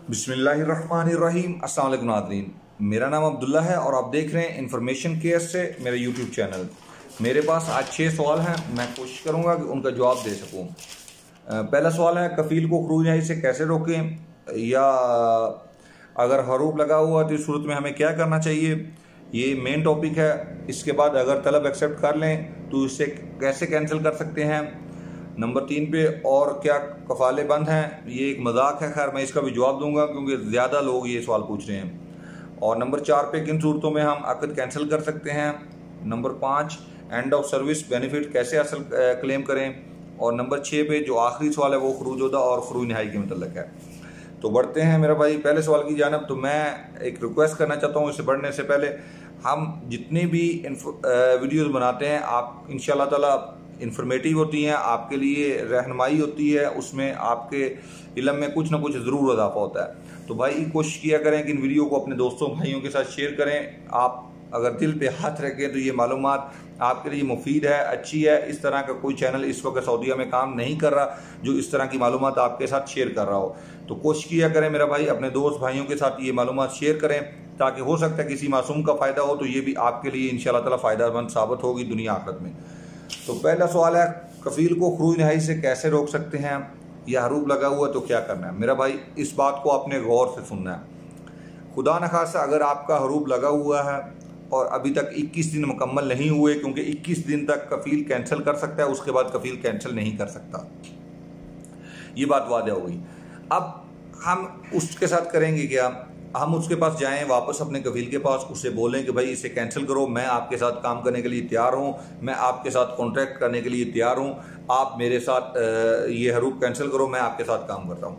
बिस्मिल्लाहिर्रहमानिर्रहीम। अस्सलाम वालेकुम नाज़रीन, मेरा नाम अब्दुल्ला है और आप देख रहे हैं इन्फॉर्मेशन केयर से मेरा यूट्यूब चैनल। मेरे पास आज 6 सवाल हैं, मैं कोशिश करूंगा कि उनका जवाब दे सकूं। पहला सवाल है, कफील को खरूज नहाई से कैसे रोकें, या अगर हरूब लगा हुआ तो इस सूरत में हमें क्या करना चाहिए, ये मेन टॉपिक है। इसके बाद अगर तलब एक्सेप्ट कर लें तो इससे कैसे कैंसिल कर सकते हैं। नंबर 3 पे, और क्या कफाले बंद हैं, ये एक मजाक है। खैर, मैं इसका भी जवाब दूंगा क्योंकि ज़्यादा लोग ये सवाल पूछ रहे हैं। और नंबर 4 पे, किन सूरतों में हम अक़द कैंसिल कर सकते हैं। Number 5, end of service benefit कैसे हासिल क्लेम करें। और नंबर 6 पे जो आखिरी सवाल है वो खरूज और खरूज नहाई के मतलब है। तो बढ़ते हैं मेरा भाई पहले सवाल की जानब। तो मैं एक रिक्वेस्ट करना चाहता हूँ, इससे बढ़ने से पहले हम जितनी भी वीडियोस बनाते हैं आप इंशाल्लाह ताला इंफॉर्मेटिव होती हैं, आपके लिए रहनुमाई होती है, उसमें आपके इल्म में कुछ ना कुछ ज़रूर इजाफा होता है। तो भाई कोशिश किया करें कि इन वीडियो को अपने दोस्तों भाइयों के साथ शेयर करें। आप अगर दिल पे हाथ रखें तो ये मालूमात आपके लिए मुफीद है, अच्छी है। इस तरह का कोई चैनल इस वक्त सऊदीया में काम नहीं कर रहा जो इस तरह की मालूमात आपके साथ शेयर कर रहा हो। तो कोशिश किया करें मेरा भाई, अपने दोस्त भाइयों के साथ ये मालूमात शेयर करें, ताकि हो सकता है किसी मासूम का फ़ायदा हो तो ये भी आपके लिए इंशाअल्लाह ताला फ़ायदेमंद साबित होगी दुनिया आखिरत में। तो पहला सवाल है, कफील को खरूज नहाई से कैसे रोक सकते हैं, या हरूब लगा हुआ तो क्या करना है। मेरा भाई इस बात को आपने गौर से सुनना है। खुदा न खासा अगर आपका हरूब लगा हुआ है और अभी तक 21 दिन मुकम्मल नहीं हुए, क्योंकि 21 दिन तक कफील कैंसिल कर सकता है, उसके बाद कफील कैंसिल नहीं कर सकता, ये बात वादह हो गई। अब हम उसके साथ करेंगे क्या, हम उसके पास जाएं वापस अपने कफील के पास, उससे बोलें कि भाई इसे कैंसिल करो, मैं आपके साथ काम करने के लिए तैयार हूं, मैं आपके साथ कॉन्ट्रैक्ट करने के लिए तैयार हूं, आप मेरे साथ ये हरूब कैंसिल करो, मैं आपके साथ काम करता हूं।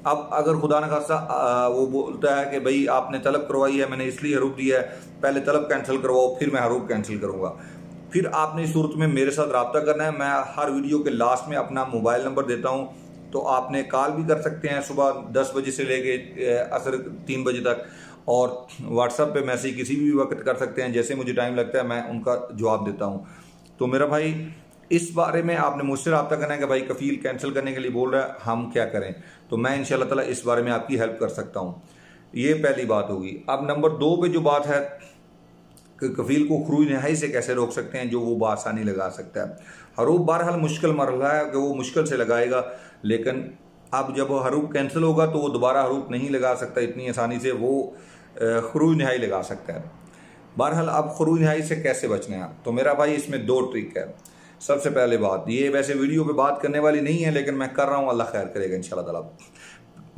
अब अगर खुदा न खासा वो बोलता है कि भाई आपने तलब करवाई है, मैंने इसलिए हरूब दिया है, पहले तलब कैंसिल करवाओ फिर मैं हरूब कैंसिल करूंगा, फिर आपने इस सूरत में मेरे साथ रब्ता करना है। मैं हर वीडियो के लास्ट में अपना मोबाइल नंबर देता हूं, तो आपने कॉल भी कर सकते हैं सुबह 10 बजे से लेके असर 3 बजे तक, और व्हाट्सएप पे मैसेज किसी भी वक्त कर सकते हैं, जैसे मुझे टाइम लगता है मैं उनका जवाब देता हूं। तो मेरा भाई इस बारे में आपने मुझसे रब्ता करना है कि भाई कफील कैंसिल करने के लिए बोल रहा है, हम क्या करें। तो मैं इंशाल्लाह ताला इस बारे में आपकी हेल्प कर सकता हूं। ये पहली बात होगी। अब नंबर 2 पे जो बात है कि कफील को खरूज नहाई से कैसे रोक सकते हैं, जो वो बासानी लगा सकता है। हरूब बहरहाल मुश्किल मरहला है कि वो मुश्किल से लगाएगा, लेकिन अब जब हरूब कैंसिल होगा तो वो दोबारा हरूब नहीं लगा सकता इतनी आसानी से, वो खरूज नहाई लगा सकता है। बहरहाल अब खरूज नहाई से कैसे बचना है, तो मेरा भाई इसमें 2 ट्रिक है। सबसे पहले बात, ये वैसे वीडियो पे बात करने वाली नहीं है लेकिन मैं कर रहा हूँ, अल्लाह खैर करेगा इंशाल्लाह ताला।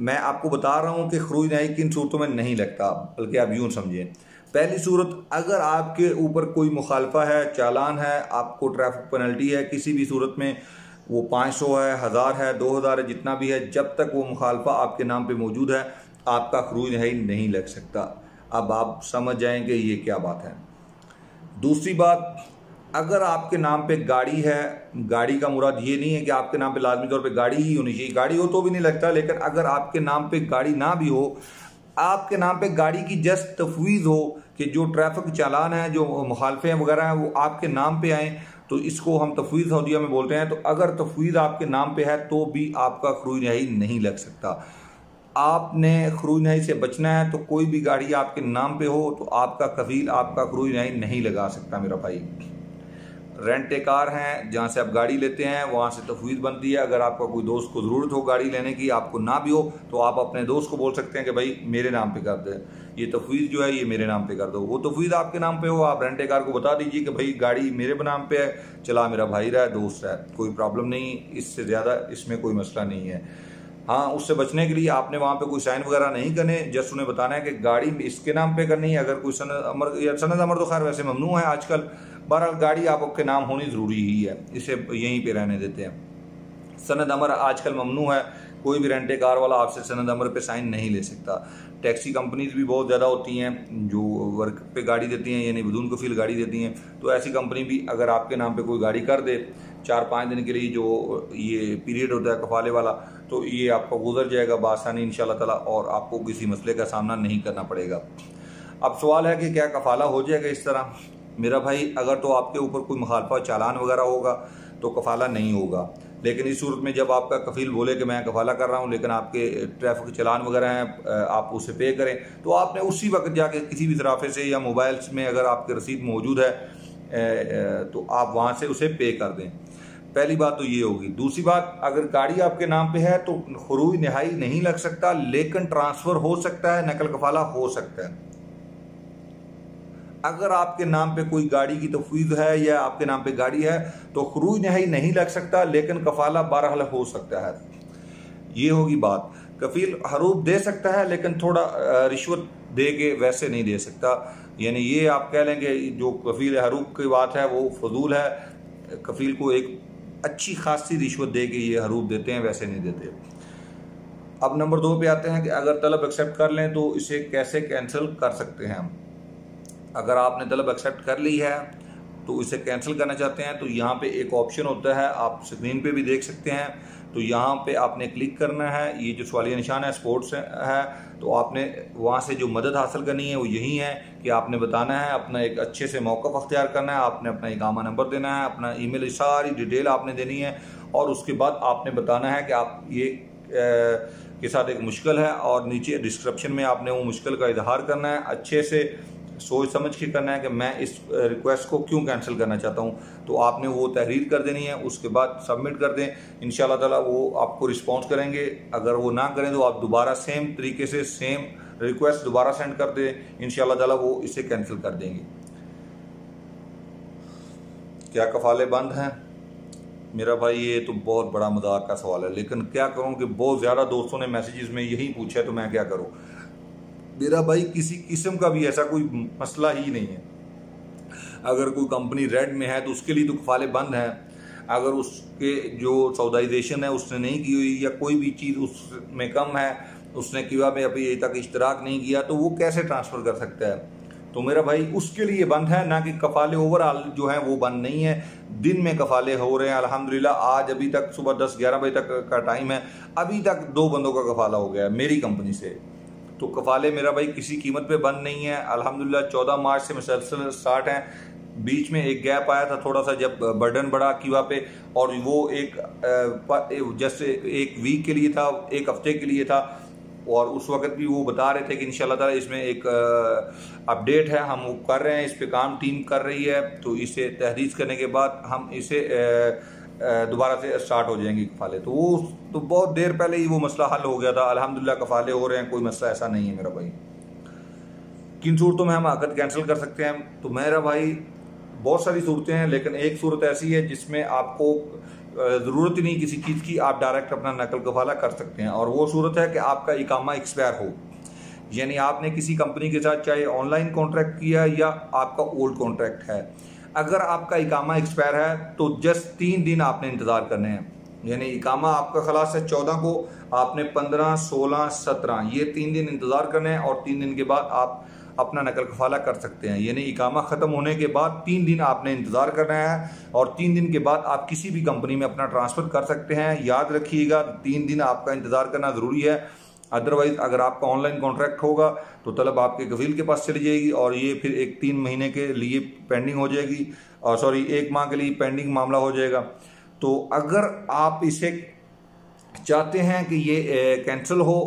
मैं आपको बता रहा हूँ कि खरूज नहाई किन सूरतों में नहीं लगता, बल्कि आप यूँ समझें। पहली सूरत, अगर आपके ऊपर कोई मुखालफा है, चालान है, आपको ट्रैफिक पेनल्टी है, किसी भी सूरत में, वो 500 है, 1000 है, 2000 है, जितना भी है, जब तक वो मुखालफा आपके नाम पे मौजूद है आपका खरूज नहाई नहीं लग सकता। अब आप समझ जाएंगे ये क्या बात है। दूसरी बात, अगर आपके नाम पे गाड़ी है, गाड़ी का मुराद ये नहीं है कि आपके नाम पे लाजमी तौर पे गाड़ी ही होनी चाहिए, गाड़ी हो तो भी नहीं लगता, लेकिन अगर आपके नाम पे गाड़ी ना भी हो, आपके नाम पे गाड़ी की जस्ट तफवीज़ हो कि जो ट्रैफिक चालान है, जो मुखालफे वगैरह हैं, वो आपके नाम पे आए, तो इसको हम तफवीज़ सऊदीया में बोलते हैं। तो अगर तफवीज़ आपके नाम पे है तो भी आपका खरूज नहाई नहीं लग सकता। आपने खरूज नहाई से बचना है तो कोई भी गाड़ी आपके नाम पे हो तो आपका कफील आपका खरूज नहाई नहीं लगा सकता मेरा भाई। रेंट ए कार हैं, जहाँ से आप गाड़ी लेते हैं वहाँ से तफवीज़ बनती है। अगर आपका कोई दोस्त को ज़रूरत हो गाड़ी लेने की, आपको ना भी हो, तो आप अपने दोस्त को बोल सकते हैं कि भाई मेरे नाम पे कर दे, ये तफवीज़ जो है ये मेरे नाम पे कर दो। वो तफवीज़ आपके नाम पे हो, आप रेंट ए कार को बता दीजिए कि भाई गाड़ी मेरे नाम पे है, चला मेरा भाई रहा है, दोस्त है, कोई प्रॉब्लम नहीं, इससे ज़्यादा इसमें कोई मसला नहीं है। हाँ, उससे बचने के लिए आपने वहाँ पे कोई साइन वगैरह नहीं करने, जस्ट उन्हें बताना है कि गाड़ी इसके नाम पे करनी है। अगर कोई सनद अमर तो खैर वैसे ममनू है आजकल, बहरहाल गाड़ी आपके नाम होनी ज़रूरी ही है, इसे यहीं पे रहने देते हैं। सनद अमर आजकल ममनू है, कोई भी रेंटे कार वाला आपसे सनद अमर पे साइन नहीं ले सकता। टैक्सी कंपनीज भी बहुत ज़्यादा होती हैं जो वर्क पे गाड़ी देती हैं, यानी बदून कफील गाड़ी देती हैं। तो ऐसी कंपनी भी अगर आपके नाम पे कोई गाड़ी कर दे 4-5 दिन के लिए, जो ये पीरियड होता है कफाले वाला, तो ये आपका गुजर जाएगा बासानी इंशाल्लाह ताला, और आपको किसी मसले का सामना नहीं करना पड़ेगा। अब सवाल है कि क्या कफाला हो जाएगा इस तरह। मेरा भाई अगर तो आपके ऊपर कोई मुखालफा चालान वगैरह होगा तो कफाला नहीं होगा। लेकिन इस सूरत में जब आपका कफील बोले कि मैं कफाला कर रहा हूँ लेकिन आपके ट्रैफिक चलान वगैरह हैं, आप उसे पे करें, तो आपने उसी वक्त जाके किसी भी सराफे से या मोबाइल्स में अगर आपकी रसीद मौजूद है तो आप वहाँ से उसे पे कर दें। पहली बात तो ये होगी। दूसरी बात, अगर गाड़ी आपके नाम पे है तो खरूज नहाई नहीं लग सकता, लेकिन ट्रांसफ़र हो सकता है, नकल कफाला हो सकता है। अगर आपके नाम पे कोई गाड़ी की तफवीज़ है या आपके नाम पे गाड़ी है तो खरूज नहाई नहीं लग सकता, लेकिन कफाला बहरहाल हो सकता है। ये होगी बात। कफील हरूब दे सकता है लेकिन थोड़ा रिश्वत दे के वैसे नहीं दे सकता, यानी ये आप कह लेंगे जो कफील हरूब की बात है वो फजूल है। कफील को एक अच्छी खासी रिश्वत दे के ये हरूब देते हैं, वैसे नहीं देते। अब नंबर 2 पे आते हैं कि अगर तलब एक्सेप्ट कर लें तो इसे कैसे कैंसिल कर सकते हैं हम। अगर आपने तलब एक्सेप्ट कर ली है तो इसे कैंसिल करना चाहते हैं तो यहाँ पे एक ऑप्शन होता है, आप स्क्रीन पे भी देख सकते हैं। तो यहाँ पे आपने क्लिक करना है, ये जो सवालिया निशान है स्पोर्ट्स है, तो आपने वहाँ से जो मदद हासिल करनी है वो यही है कि आपने बताना है, अपना एक अच्छे से मौक़िफ़ अख्तियार करना है, आपने अपना इकामा नंबर देना है, अपना ईमेल, सारी डिटेल आपने देनी है, और उसके बाद आपने बताना है कि आप ये के साथ एक मुश्किल है, और नीचे डिस्क्रिप्शन में आपने वो मुश्किल का इजहार करना है, अच्छे से सोच समझ के करना है कि मैं इस रिक्वेस्ट को क्यों कैंसिल करना चाहता हूं। तो आपने वो तहरीर कर देनी है, उसके बाद सबमिट कर दें, इंशाल्लाह ताला वो आपको रिस्पॉन्स करेंगे। अगर वो ना करें तो आप दोबारा सेम तरीके से सेम रिक्वेस्ट दोबारा सेंड कर दें, इंशाल्लाह ताला वो इसे कैंसिल कर देंगे। क्या कफाले बंद हैं? मेरा भाई ये तो बहुत बड़ा मजाक का सवाल है, लेकिन क्या करूं कि बहुत ज़्यादा दोस्तों ने मैसेजेस में यही पूछा है, तो मैं क्या करूं। मेरा भाई किसी किस्म का भी ऐसा कोई मसला ही नहीं है। अगर कोई कंपनी रेड में है तो उसके लिए तो कफाले बंद हैं। अगर उसके जो सौदाइजेशन है उसने नहीं की हुई, या कोई भी चीज़ उसमें कम है, उसने किया में अभी तक इश्तराक नहीं किया, तो वो कैसे ट्रांसफ़र कर सकता है। तो मेरा भाई उसके लिए बंद है, ना कि कफाले ओवरऑल जो है वो बंद नहीं है। दिन में कफाले हो रहे हैं अल्हम्दुलिल्लाह। आज अभी तक सुबह 10-11 बजे तक का टाइम है, अभी तक 2 बंदों का कफाला हो गया है मेरी कंपनी से। तो कफाले मेरा भाई किसी कीमत पे बंद नहीं है अल्हम्दुलिल्लाह। 14 मार्च से मुसलसल स्टार्ट है। बीच में एक गैप आया था थोड़ा सा, जब बर्डन बढ़ा कीवा पे, और वो एक जैसे एक वीक के लिए था, एक हफ्ते के लिए था, और उस वक्त भी वो बता रहे थे कि इंशाल्लाह ताला इसमें एक अपडेट है, हम वो कर रहे हैं, इस पे काम टीम कर रही है, तो इसे तहरीर करने के बाद हम इसे दोबारा से स्टार्ट हो जाएंगे कफाले। तो वो तो बहुत देर पहले ही वो मसला हल हो गया था अल्हम्दुलिल्लाह। कफाले हो रहे हैं, कोई मसला ऐसा नहीं है मेरा भाई। किन सूरतों में हम अक़द कैंसिल कर सकते हैं? तो मेरा भाई बहुत सारी सूरतें हैं, लेकिन एक सूरत ऐसी है जिसमें आपको ज़रूरत ही नहीं किसी चीज़ की, आप डायरेक्ट अपना नकल कफाला कर सकते हैं, और वो सूरत है कि आपका इकामा एक्सपायर हो। यानी आपने किसी कंपनी के साथ चाहे ऑनलाइन कॉन्ट्रैक्ट किया या आपका ओल्ड कॉन्ट्रैक्ट है, अगर आपका इकामा एक्सपायर है तो जस्ट 3 दिन आपने इंतज़ार करने हैं। यानी इकामा आपका खलास है 14 को, आपने 15, 16, 17 ये 3 दिन इंतज़ार करने हैं, और 3 दिन के बाद आप अपना नकल कफाला कर सकते हैं। यानी इकामा ख़त्म होने के बाद 3 दिन आपने इंतज़ार करना है, और 3 दिन के बाद आप किसी भी कंपनी में अपना ट्रांसफ़र कर सकते हैं। याद रखिएगा 3 दिन आपका इंतज़ार करना ज़रूरी है, अदरवाइज़ अगर आपका ऑनलाइन कॉन्ट्रैक्ट होगा तो तलब आपके कफील के पास चली जाएगी, और ये फिर एक 3 महीने के लिए पेंडिंग हो जाएगी, और सॉरी 1 माह के लिए पेंडिंग मामला हो जाएगा। तो अगर आप इसे चाहते हैं कि ये कैंसिल हो,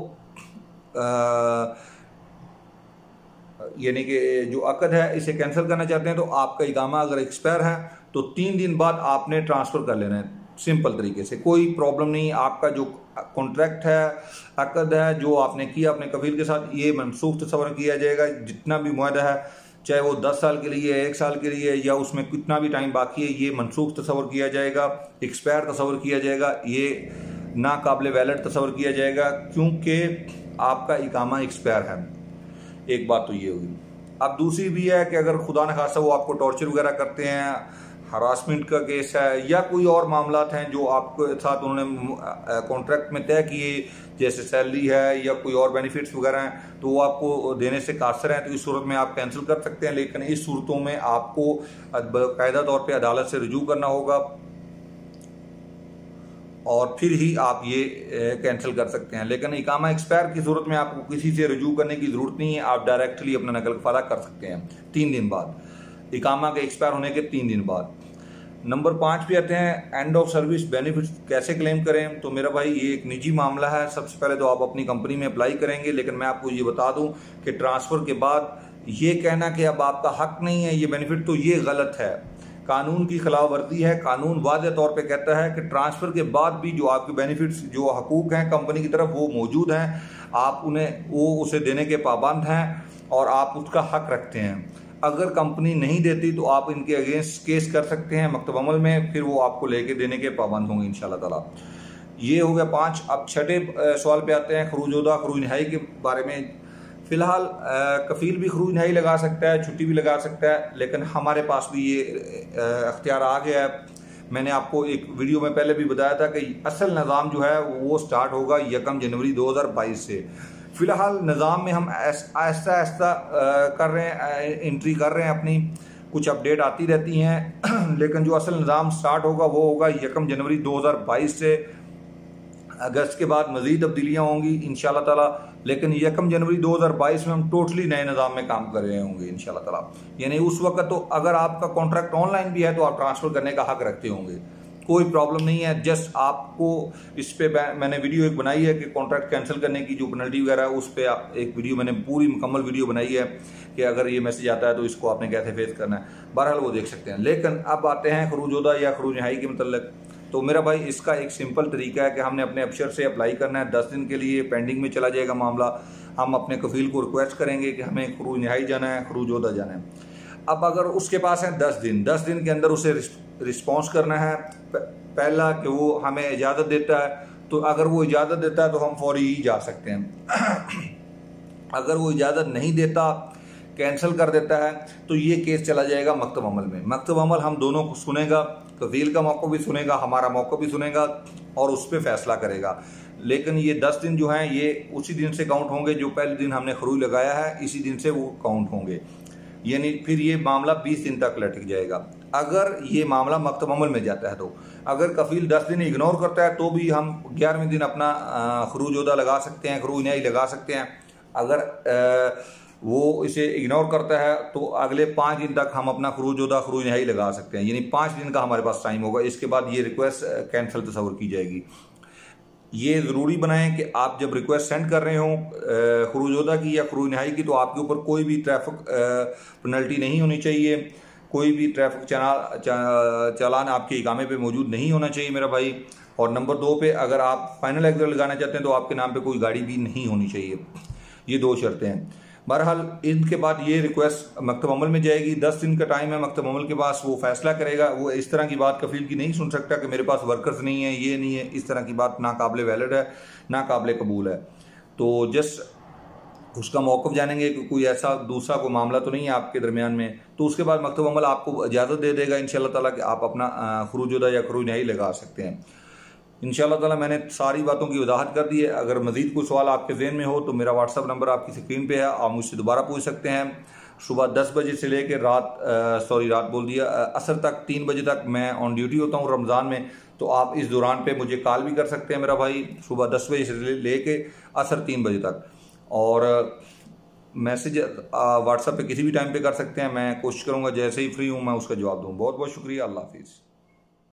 यानी कि जो अक़द है इसे कैंसिल करना चाहते हैं, तो आपका इकामा अगर एक्सपायर है तो 3 दिन बाद आपने ट्रांसफ़र कर लेना है, सिंपल तरीके से, कोई प्रॉब्लम नहीं। आपका जो कॉन्ट्रैक्ट है, अक़द है जो आपने किया अपने कफील के साथ, ये मनसूख तस्वर किया जाएगा। जितना भी मुआहदा है, चाहे वो 10 साल के लिए, 1 साल के लिए, या उसमें कितना भी टाइम बाकी है, ये मनसूख तस्वर किया जाएगा, एक्सपायर तस्वर किया जाएगा, ये नाकाबिल वैलिड तस्वर किया जाएगा, क्योंकि आपका इकामा एक्सपायर है। एक बात तो ये हुई। अब दूसरी भी है कि अगर खुदा न खासा वो आपको टॉर्चर वगैरह करते हैं, हरासमेंट का केस है, या कोई और मामलात हैं जो आपके साथ उन्होंने कॉन्ट्रैक्ट में तय किए, जैसे सैलरी है या कोई और बेनिफिट्स वगैरह हैं, तो वो आपको देने से कासर हैं, तो इस सूरत में आप कैंसिल कर सकते हैं। लेकिन इस सूरतों में आपको बाकायदा तौर पे अदालत से रुजू करना होगा, और फिर ही आप ये कैंसिल कर सकते हैं। लेकिन इकामा एक्सपायर की सूरत में आपको किसी से रुजू करने की ज़रूरत नहीं है, आप डायरेक्टली अपना नकल कफाला कर सकते हैं 3 दिन बाद, इकामा के एक्सपायर होने के 3 दिन बाद। नंबर 5 पे आते हैं, एंड ऑफ सर्विस बेनिफिट कैसे क्लेम करें। तो मेरा भाई ये एक निजी मामला है। सबसे पहले तो आप अपनी कंपनी में अप्लाई करेंगे, लेकिन मैं आपको ये बता दूं कि ट्रांसफ़र के बाद ये कहना कि अब आपका हक नहीं है ये बेनिफिट, तो ये गलत है, कानून की खिलाफवर्जी है। कानून वाज़ेह तौर पे कहता है कि ट्रांसफ़र के बाद भी जो आपके बेनिफिट्स, जो हकूक़ हैं कंपनी की तरफ, वो मौजूद हैं, आप उसे देने के पाबंद हैं और आप उसका हक रखते हैं। अगर कंपनी नहीं देती तो आप इनके अगेंस्ट केस कर सकते हैं मकतब अमल में, फिर वो आपको लेके देने के पाबंद होंगे इंशाल्लाह ताला। ये हो गया 5। अब छठे सवाल पे आते हैं, खरूज-ओदा खरूज नहाई के बारे में। फ़िलहाल कफ़ील भी खरूज नहाई लगा सकता है, छुट्टी भी लगा सकता है, लेकिन हमारे पास भी ये अख्तियार आ गया है। मैंने आपको एक वीडियो में पहले भी बताया था कि असल निज़ाम जो है वो स्टार्ट होगा 1 जनवरी 2022 से। फ़िलहाल निज़ाम में हम आहिस्ता आहिस्ता कर रहे हैं, एंट्री कर रहे हैं अपनी, कुछ अपडेट आती रहती हैं लेकिन जो असल निज़ाम स्टार्ट होगा वो होगा 1 जनवरी 2022 से। अगस्त के बाद मज़ीद तब्दीलियाँ होंगी इंशाल्लाह ताला, लेकिन 1 जनवरी 2022 में हम टोटली नए निज़ाम में काम कर रहे होंगे इंशाल्लाह ताला। यानी उस वक्त तो अगर आपका कॉन्ट्रैक्ट ऑनलाइन भी है तो आप ट्रांसफ़र करने का हक रखते होंगे, कोई प्रॉब्लम नहीं है। जस्ट आपको इस पे मैंने वीडियो एक बनाई है कि कॉन्ट्रैक्ट कैंसिल करने की जो पेनल्टी वगैरह है, उस पे आप एक वीडियो, मैंने पूरी मुकम्मल वीडियो बनाई है कि अगर ये मैसेज आता है तो इसको आपने कैसे फेस करना है। बहरहाल वो देख सकते हैं। लेकिन अब आते हैं खरूज-ओदा या खरूज नहाई के मतलब। तो मेरा भाई इसका एक सिंपल तरीका है कि हमने अपने अफसर से अप्लाई करना है। 10 दिन के लिए पेंडिंग में चला जाएगा मामला। हम अपने कफ़ील को रिक्वेस्ट करेंगे कि हमें खरूज नहाई जाना है, खरूज-ओदा जाना है। अब अगर उसके पास है 10 दिन के अंदर उसे रिस्पॉन्स करना है। पहला कि वो हमें इजाज़त देता है, तो अगर वो इजाज़त देता है तो हम फौरी ही जा सकते हैं। अगर वो इजाज़त नहीं देता, कैंसिल कर देता है, तो ये केस चला जाएगा मकतब अमल में। मकतब अमल हम दोनों को सुनेगा, कफ़ील का मौक़िफ़ भी सुनेगा, हमारा मौक़िफ़ भी सुनेगा और उस पर फैसला करेगा। लेकिन ये 10 दिन जो हैं ये उसी दिन से काउंट होंगे जो पहले दिन हमने खरूज लगाया है, इसी दिन से वो काउंट होंगे। यानी फिर ये मामला 20 दिन तक लटक जाएगा अगर ये मामला मकतब अमल में जाता है। तो अगर कफ़ील 10 दिन इग्नोर करता है तो भी हम 11वें दिन अपना खरूज-ओदा लगा सकते हैं, खरूज नहाई लगा सकते हैं। अगर वो इसे इग्नोर करता है तो अगले 5 दिन तक हम अपना खरूज-ओदा खरूज नहाई लगा सकते हैं। यानी 5 दिन का हमारे पास टाइम होगा। इसके बाद ये रिक्वेस्ट कैंसिल तस्वर की जाएगी। ये ज़रूरी बनाएं कि आप जब रिक्वेस्ट सेंड कर रहे हों खरूज-ओदा की या खरूज नहाई की, तो आपके ऊपर कोई भी ट्रैफिक पेनल्टी नहीं होनी चाहिए, कोई भी ट्रैफिक चालान आपके इकामे पे मौजूद नहीं होना चाहिए मेरा भाई। और नंबर 2 पे अगर आप फाइनल एग्जिट लगाना चाहते हैं तो आपके नाम पे कोई गाड़ी भी नहीं होनी चाहिए। ये 2 शर्तें हैं। बहरहाल इनके बाद ये रिक्वेस्ट मकतब अमल में जाएगी। 10 दिन का टाइम है मकतब अमल के पास, वो फैसला करेगा। वो इस तरह की बात कफ़ील की नहीं सुन सकता कि मेरे पास वर्कर्स नहीं है, ये नहीं है। इस तरह की बात ना काबिल वैलिड है, ना काबिल कबूल है। तो जस्ट उसका मौक़िफ़ जानेंगे कि कोई ऐसा दूसरा कोई मामला तो नहीं है आपके दरमियान में, तो उसके बाद मकतब अमल आपको इजाज़त दे देगा इंशाल्लाह ताला कि आप अपना खरूज-ओदा या खरूज नहाई लगा सकते हैं इंशाल्लाह ताला। मैंने सारी बातों की वजाहत कर दी है। अगर मज़ीद कोई सवाल आपके ज़हन में हो तो मेरा व्हाट्सअप नंबर आपकी स्क्रीन पे है, आप मुझसे दोबारा पूछ सकते हैं। सुबह 10 बजे से लेकर रात बोल दिया असर तक 3 बजे तक मैं ऑन ड्यूटी होता हूँ रमज़ान में। तो आप इस दौरान पे मुझे कॉल भी कर सकते हैं मेरा भाई, सुबह 10 बजे से लेके असर 3 बजे तक। और मैसेज व्हाट्सएप पे किसी भी टाइम पे कर सकते हैं। मैं कोशिश करूँगा जैसे ही फ्री हूँ मैं उसका जवाब दूँ। बहुत बहुत शुक्रिया। अल्लाह हाफिज़।